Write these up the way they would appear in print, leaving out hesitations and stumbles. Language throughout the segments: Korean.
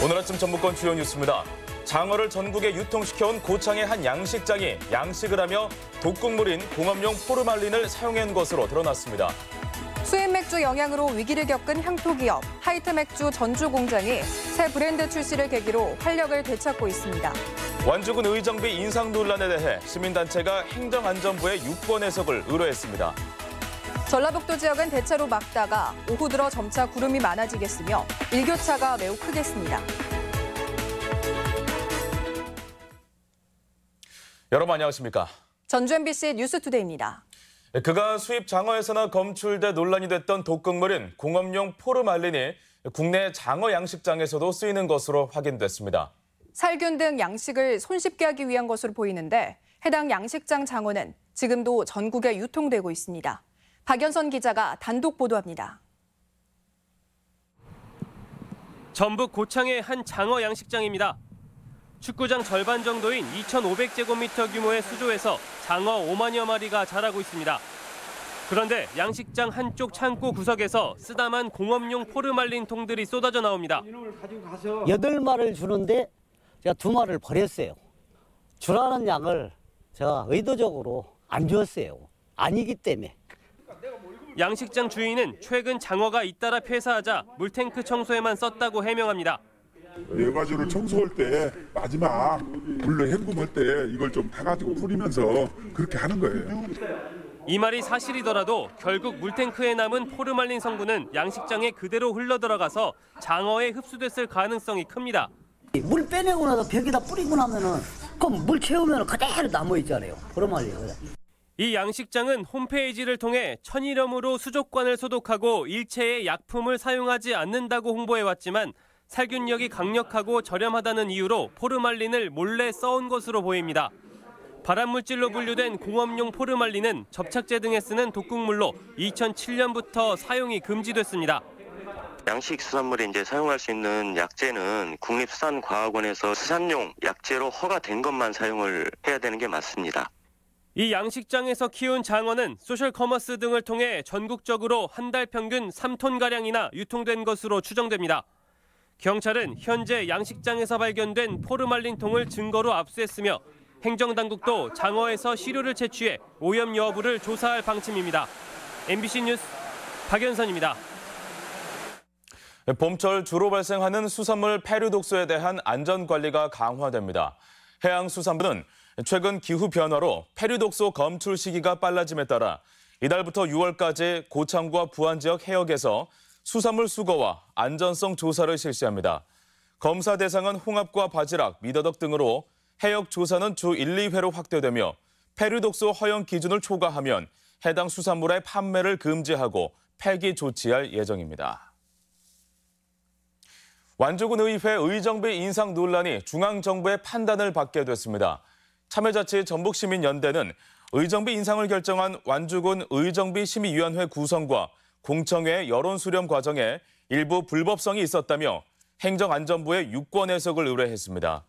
오늘 아침 전북권 주요 뉴스입니다. 장어를 전국에 유통시켜온 고창의 한 양식장이 양식을 하며 독극물인 공업용 포르말린을 사용한 것으로 드러났습니다. 수입 맥주 영향으로 위기를 겪은 향토기업 하이트 맥주 전주 공장이 새 브랜드 출시를 계기로 활력을 되찾고 있습니다. 완주군 의정비 인상 논란에 대해 시민단체가 행정안전부에 유권 해석을 의뢰했습니다. 전라북도 지역은 대체로 맑다가 오후 들어 점차 구름이 많아지겠으며 일교차가 매우 크겠습니다. 여러분 안녕하십니까? 전주 MBC 뉴스투데이입니다. 그간 수입 장어에서나 검출돼 논란이 됐던 독극물인 공업용 포르말린이 국내 장어 양식장에서도 쓰이는 것으로 확인됐습니다. 살균 등 양식을 손쉽게 하기 위한 것으로 보이는데 해당 양식장 장어는 지금도 전국에 유통되고 있습니다. 박연선 기자가 단독 보도합니다. 전북 고창의 한 장어 양식장입니다. 축구장 절반 정도인 2,500제곱미터 규모의 수조에서 장어 5만여 마리가 자라고 있습니다. 그런데 양식장 한쪽 창고 구석에서 쓰다만 공업용 포르말린 통들이 쏟아져 나옵니다. 8마리를 주는데 제가 2마리를 버렸어요. 주라는 양을 제가 의도적으로 안 줬어요. 아니기 때문에. 양식장 주인은 최근 장어가 잇따라 폐사하자 물탱크 청소에만 썼다고 해명합니다. 여가지로 청소할 때 마지막 물로 헹굼할 때 이걸 좀 타가지고 뿌리면서 그렇게 하는 거예요. 이 말이 사실이더라도 결국 물탱크에 남은 포르말린 성분은 양식장에 그대로 흘러들어가서 장어에 흡수됐을 가능성이 큽니다. 물 빼내고 나서 벽에다 뿌리고 나면은 그럼 물 채우면 그대로 남아 있잖아요. 포르말린. 이 양식장은 홈페이지를 통해 천일염으로 수족관을 소독하고 일체의 약품을 사용하지 않는다고 홍보해왔지만 살균력이 강력하고 저렴하다는 이유로 포르말린을 몰래 써온 것으로 보입니다. 발암물질로 분류된 공업용 포르말린은 접착제 등에 쓰는 독극물로 2007년부터 사용이 금지됐습니다. 양식 수산물에 사용할 수 있는 약재는 국립수산과학원에서 수산용 약재로 허가된 것만 사용을 해야 되는 게 맞습니다. 이 양식장에서 키운 장어는 소셜커머스 등을 통해 전국적으로 한 달 평균 3톤가량이나 유통된 것으로 추정됩니다. 경찰은 현재 양식장에서 발견된 포르말린 통을 증거로 압수했으며 행정당국도 장어에서 시료를 채취해 오염 여부를 조사할 방침입니다. MBC 뉴스 박연선입니다. 봄철 주로 발생하는 수산물 폐류 독소에 대한 안전관리가 강화됩니다. 해양수산부는 최근 기후 변화로 폐류 독소 검출 시기가 빨라짐에 따라 이달부터 6월까지 고창과 부안 지역 해역에서 수산물 수거와 안전성 조사를 실시합니다. 검사 대상은 홍합과 바지락, 미더덕 등으로 해역 조사는 주 1, 2회로 확대되며 폐류 독소 허용 기준을 초과하면 해당 수산물의 판매를 금지하고 폐기 조치할 예정입니다. 완주군 의회 의정비 인상 논란이 중앙정부의 판단을 받게 됐습니다. 참여자치 전북시민연대는 의정비 인상을 결정한 완주군 의정비 심의위원회 구성과 공청회 여론 수렴 과정에 일부 불법성이 있었다며 행정안전부에 유권 해석을 의뢰했습니다.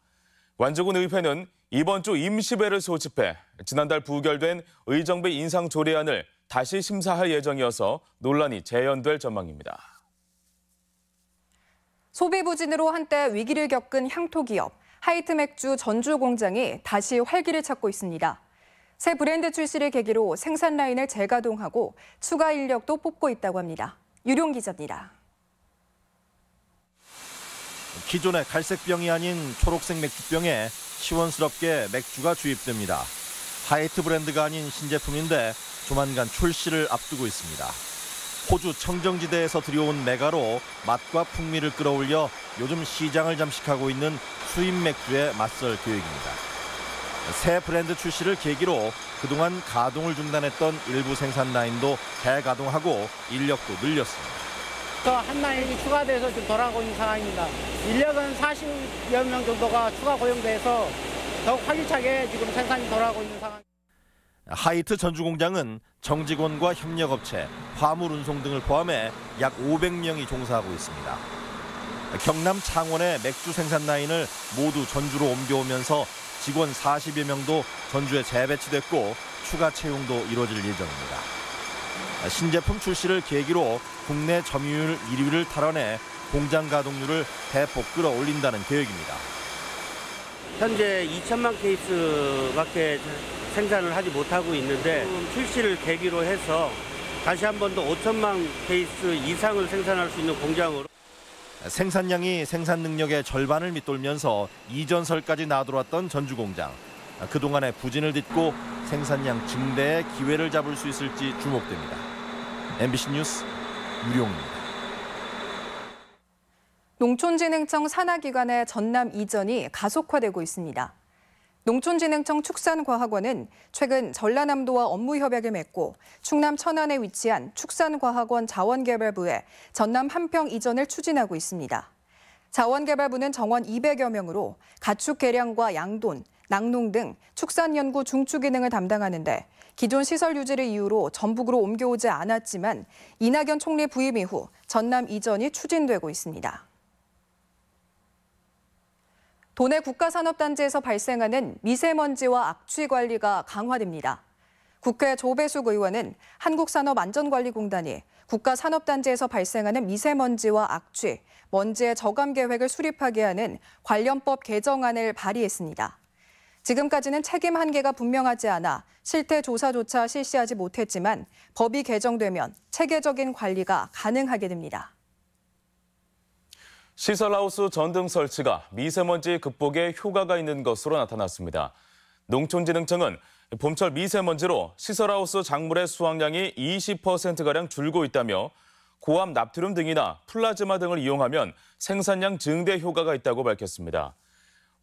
완주군 의회는 이번 주 임시회를 소집해 지난달 부결된 의정비 인상 조례안을 다시 심사할 예정이어서 논란이 재연될 전망입니다. 소비 부진으로 한때 위기를 겪은 향토기업 하이트 맥주 전주 공장이 다시 활기를 찾고 있습니다. 새 브랜드 출시를 계기로 생산 라인을 재가동하고 추가 인력도 뽑고 있다고 합니다. 유룡 기자입니다. 기존의 갈색병이 아닌 초록색 맥주병에 시원스럽게 맥주가 주입됩니다. 하이트 브랜드가 아닌 신제품인데 조만간 출시를 앞두고 있습니다. 호주 청정지대에서 들여온 메가로 맛과 풍미를 끌어올려 요즘 시장을 잠식하고 있는 수입 맥주에 맞설 계획입니다. 새 브랜드 출시를 계기로 그동안 가동을 중단했던 일부 생산 라인도 재가동하고 인력도 늘렸습니다. 또 한 라인이 추가돼서 지금 돌아가고 있는 상황입니다. 인력은 40여 명 정도가 추가 고용돼서 더욱 활기차게 지금 생산이 돌아가고 있는 상황입니다. 하이트 전주 공장은 정직원과 협력업체, 화물 운송 등을 포함해 약 500명이 종사하고 있습니다. 경남 창원의 맥주 생산 라인을 모두 전주로 옮겨오면서 직원 40여 명도 전주에 재배치됐고 추가 채용도 이루어질 예정입니다. 신제품 출시를 계기로 국내 점유율 1위를 탈환해 공장 가동률을 대폭 끌어올린다는 계획입니다. 현재 2천만 케이스밖에 생산을 하지 못하고 있는데 출시를 계기로 해서 다시 한 번 더 5천만 케이스 이상을 생산할 수 있는 공장으로. 생산량이 생산 능력의 절반을 밑돌면서 이전설까지 나돌았던 전주 공장. 그동안의 부진을 딛고 생산량 증대의 기회를 잡을 수 있을지 주목됩니다. MBC 뉴스 유룡입니다. 농촌진흥청 산하기관의 전남 이전이 가속화되고 있습니다. 농촌진흥청 축산과학원은 최근 전라남도와 업무 협약을 맺고 충남 천안에 위치한 축산과학원 자원개발부에 전남 한평 이전을 추진하고 있습니다. 자원개발부는 정원 200여 명으로 가축 개량과 양돈, 낙농 등 축산연구 중추 기능을 담당하는데 기존 시설 유지를 이유로 전북으로 옮겨오지 않았지만 이낙연 총리 부임 이후 전남 이전이 추진되고 있습니다. 도내 국가산업단지에서 발생하는 미세먼지와 악취 관리가 강화됩니다. 국회 조배숙 의원은 한국산업안전관리공단이 국가산업단지에서 발생하는 미세먼지와 악취, 먼지의 저감 계획을 수립하게 하는 관련법 개정안을 발의했습니다. 지금까지는 책임 한계가 분명하지 않아 실태 조사조차 실시하지 못했지만 법이 개정되면 체계적인 관리가 가능하게 됩니다. 시설하우스 전등 설치가 미세먼지 극복에 효과가 있는 것으로 나타났습니다. 농촌진흥청은 봄철 미세먼지로 시설하우스 작물의 수확량이 20%가량 줄고 있다며 고압 나트륨 등이나 플라즈마 등을 이용하면 생산량 증대 효과가 있다고 밝혔습니다.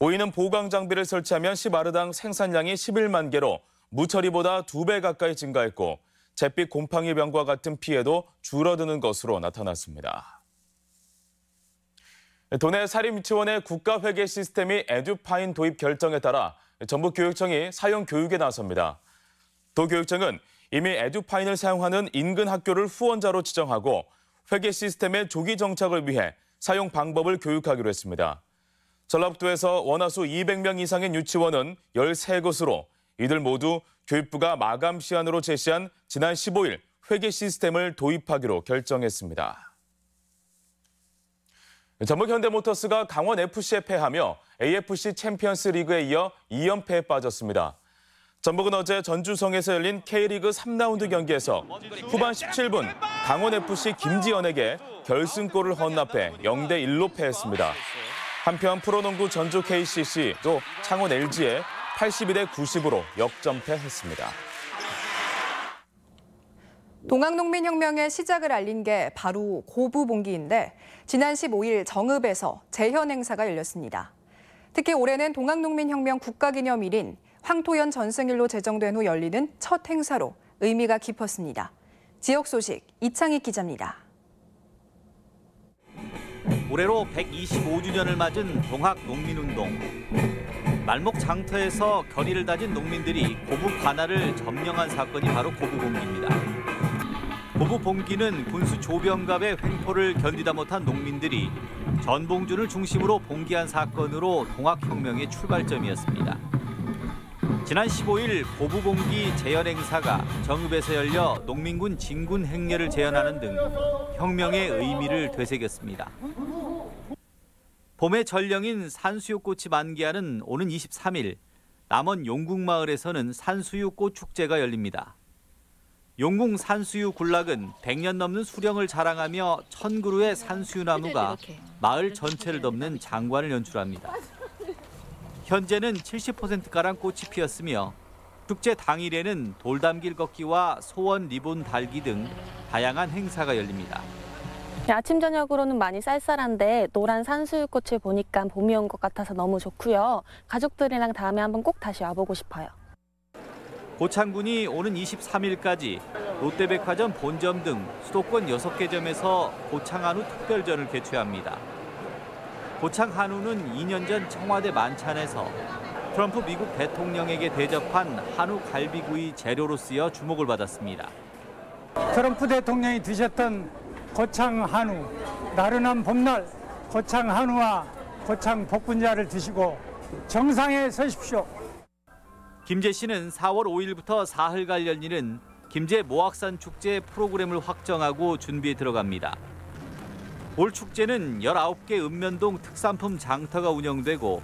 오이는 보강 장비를 설치하면 10아르당 생산량이 11만 개로 무처리보다 2배 가까이 증가했고 잿빛 곰팡이 병과 같은 피해도 줄어드는 것으로 나타났습니다. 도내 사립유치원의 국가회계 시스템이 에듀파인 도입 결정에 따라 전북교육청이 사용 교육에 나섭니다. 도교육청은 이미 에듀파인을 사용하는 인근 학교를 후원자로 지정하고 회계 시스템의 조기 정착을 위해 사용 방법을 교육하기로 했습니다. 전라북도에서 원화수 200명 이상의 유치원은 13곳으로 이들 모두 교육부가 마감 시한으로 제시한 지난 15일 회계 시스템을 도입하기로 결정했습니다. 전북 현대모터스가 강원FC에 패하며 AFC 챔피언스 리그에 이어 2연패에 빠졌습니다. 전북은 어제 전주성에서 열린 K리그 3라운드 경기에서 후반 17분 강원FC 김지연에게 결승골을 헌납해 0대1로 패했습니다. 한편 프로농구 전주 KCC도 창원 LG에 82대 90으로 역전패했습니다. 동학농민혁명의 시작을 알린 게 바로 고부봉기인데 지난 15일 정읍에서 재현 행사가 열렸습니다. 특히 올해는 동학농민혁명 국가기념일인 황토연 전승일로 제정된 후 열리는 첫 행사로 의미가 깊었습니다. 지역 소식 이창익 기자입니다. 올해로 125주년을 맞은 동학농민운동. 말목 장터에서 결의를 다진 농민들이 고부 관할을 점령한 사건이 바로 고부봉기입니다. 고부봉기는 군수 조병갑의 횡포를 견디다 못한 농민들이 전봉준을 중심으로 봉기한 사건으로 동학혁명의 출발점이었습니다. 지난 15일 고부봉기 재현 행사가 정읍에서 열려 농민군 진군 행렬을 재현하는 등 혁명의 의미를 되새겼습니다. 봄의 전령인 산수유꽃이 만개하는 오는 23일 남원 용궁마을에서는 산수유꽃 축제가 열립니다. 용궁 산수유 군락은 100년 넘는 수령을 자랑하며 1000그루의 산수유나무가 마을 전체를 덮는 장관을 연출합니다. 현재는 70%가량 꽃이 피었으며 축제 당일에는 돌담길 걷기와 소원 리본 달기 등 다양한 행사가 열립니다. 아침 저녁으로는 많이 쌀쌀한데 노란 산수유꽃을 보니까 봄이 온 것 같아서 너무 좋고요. 가족들이랑 다음에 한번 꼭 다시 와보고 싶어요. 고창군이 오는 23일까지 롯데백화점 본점 등 수도권 6개 점에서 고창 한우 특별전을 개최합니다. 고창 한우는 2년 전 청와대 만찬에서 트럼프 미국 대통령에게 대접한 한우 갈비구이 재료로 쓰여 주목을 받았습니다. 트럼프 대통령이 드셨던 고창 한우, 나른한 봄날 고창 한우와 고창 볶음자를 드시고 정상에 서십시오. 김제 씨는 4월 5일부터 사흘간 열리는 김제 모악산 축제 프로그램을 확정하고 준비에 들어갑니다. 올 축제는 19개 읍면동 특산품 장터가 운영되고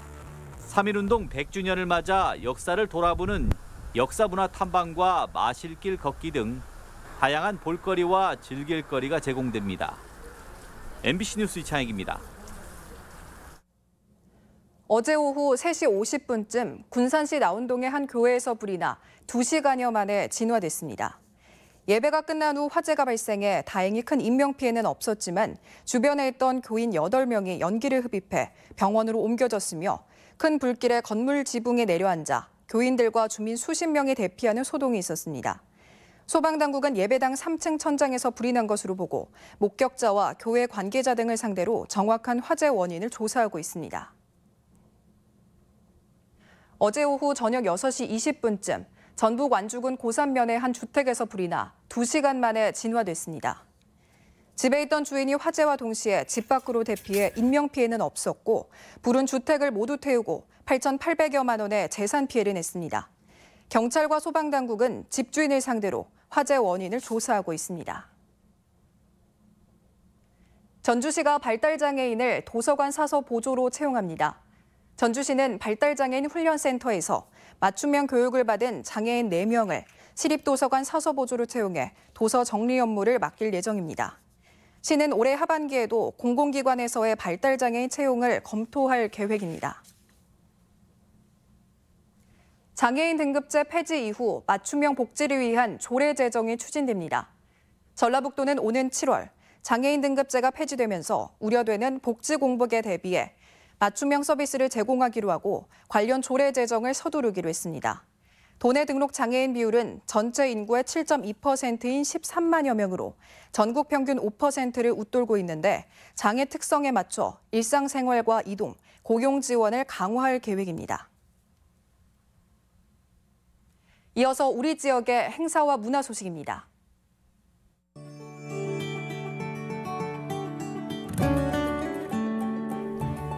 3.1운동 100주년을 맞아 역사를 돌아보는 역사문화 탐방과 마실길 걷기 등 다양한 볼거리와 즐길거리가 제공됩니다. MBC 뉴스 이창익입니다. 어제 오후 3시 50분쯤 군산시 나운동의 한 교회에서 불이 나 2시간여 만에 진화됐습니다. 예배가 끝난 후 화재가 발생해 다행히 큰 인명피해는 없었지만 주변에 있던 교인 8명이 연기를 흡입해 병원으로 옮겨졌으며 큰 불길에 건물 지붕에 내려앉아 교인들과 주민 수십 명이 대피하는 소동이 있었습니다. 소방당국은 예배당 3층 천장에서 불이 난 것으로 보고 목격자와 교회 관계자 등을 상대로 정확한 화재 원인을 조사하고 있습니다. 어제 오후 저녁 6시 20분쯤 전북 완주군 고산면의 한 주택에서 불이 나 2시간 만에 진화됐습니다. 집에 있던 주인이 화재와 동시에 집 밖으로 대피해 인명피해는 없었고 불은 주택을 모두 태우고 8,800여만 원의 재산 피해를 냈습니다. 경찰과 소방당국은 집주인을 상대로 화재 원인을 조사하고 있습니다. 전주시가 발달장애인을 도서관 사서 보조로 채용합니다. 전주시는 발달장애인 훈련센터에서 맞춤형 교육을 받은 장애인 4명을 시립도서관 사서보조로 채용해 도서 정리 업무를 맡길 예정입니다. 시는 올해 하반기에도 공공기관에서의 발달장애인 채용을 검토할 계획입니다. 장애인 등급제 폐지 이후 맞춤형 복지를 위한 조례 제정이 추진됩니다. 전라북도는 오는 7월 장애인 등급제가 폐지되면서 우려되는 복지 공백에 대비해 맞춤형 서비스를 제공하기로 하고 관련 조례 제정을 서두르기로 했습니다. 도내 등록 장애인 비율은 전체 인구의 7.2%인 13만여 명으로 전국 평균 5%를 웃돌고 있는데 장애 특성에 맞춰 일상생활과 이동, 고용 지원을 강화할 계획입니다. 이어서 우리 지역의 행사와 문화 소식입니다.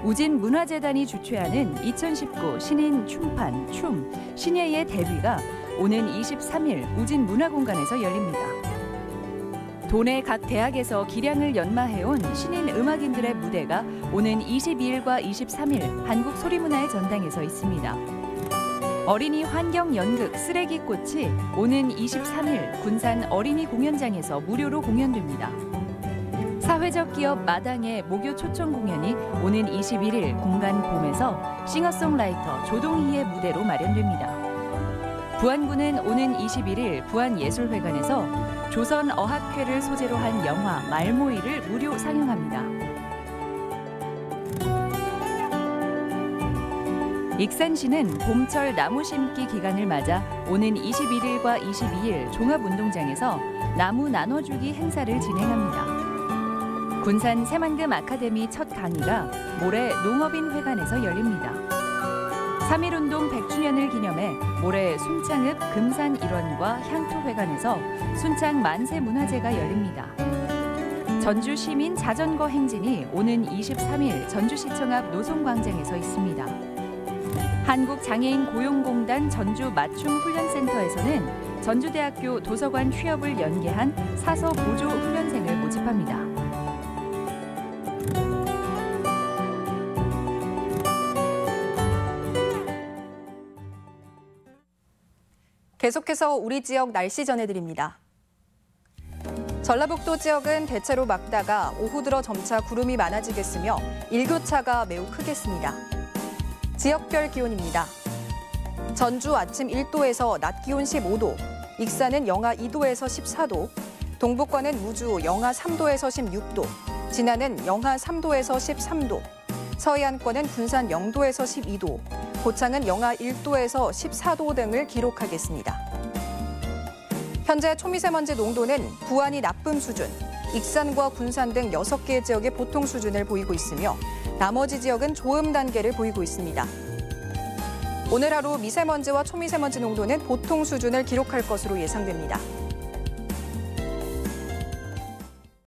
우진문화재단이 주최하는 2019 신인 춤판 춤 신예의 데뷔가 오는 23일 우진문화공간에서 열립니다. 도내 각 대학에서 기량을 연마해온 신인 음악인들의 무대가 오는 22일과 23일 한국소리문화의 전당에서 있습니다. 어린이 환경 연극 쓰레기꽃이 오는 23일 군산 어린이 공연장에서 무료로 공연됩니다. 사회적 기업 마당의 목요 초청 공연이 오는 21일 공간 봄에서 싱어송라이터 조동희의 무대로 마련됩니다. 부안군은 오는 21일 부안예술회관에서 조선 어학회를 소재로 한 영화 말모이를 무료 상영합니다. 익산시는 봄철 나무 심기 기간을 맞아 오는 21일과 22일 종합운동장에서 나무 나눠주기 행사를 진행합니다. 군산 새만금 아카데미 첫 강의가 모레 농업인회관에서 열립니다. 3.1운동 100주년을 기념해 모레 순창읍 금산 일원과 향토회관에서 순창 만세문화제가 열립니다. 전주시민 자전거 행진이 오는 23일 전주시청 앞 노송광장에서 있습니다. 한국장애인 고용공단 전주 맞춤훈련센터에서는 전주대학교 도서관 취업을 연계한 사서 보조 훈련생을 모집합니다. 계속해서 우리 지역 날씨 전해드립니다. 전라북도 지역은 대체로 맑다가 오후 들어 점차 구름이 많아지겠으며 일교차가 매우 크겠습니다. 지역별 기온입니다. 전주 아침 1도에서 낮 기온 15도, 익산은 영하 2도에서 14도, 동북권은 무주 영하 3도에서 16도, 진안은 영하 3도에서 13도, 서해안권은 군산 0도에서 12도, 고창은 영하 1도에서 14도 등을 기록하겠습니다. 현재 초미세먼지 농도는 부안이 나쁨 수준, 익산과 군산 등 6개 지역의 보통 수준을 보이고 있으며 나머지 지역은 좋음 단계를 보이고 있습니다. 오늘 하루 미세먼지와 초미세먼지 농도는 보통 수준을 기록할 것으로 예상됩니다.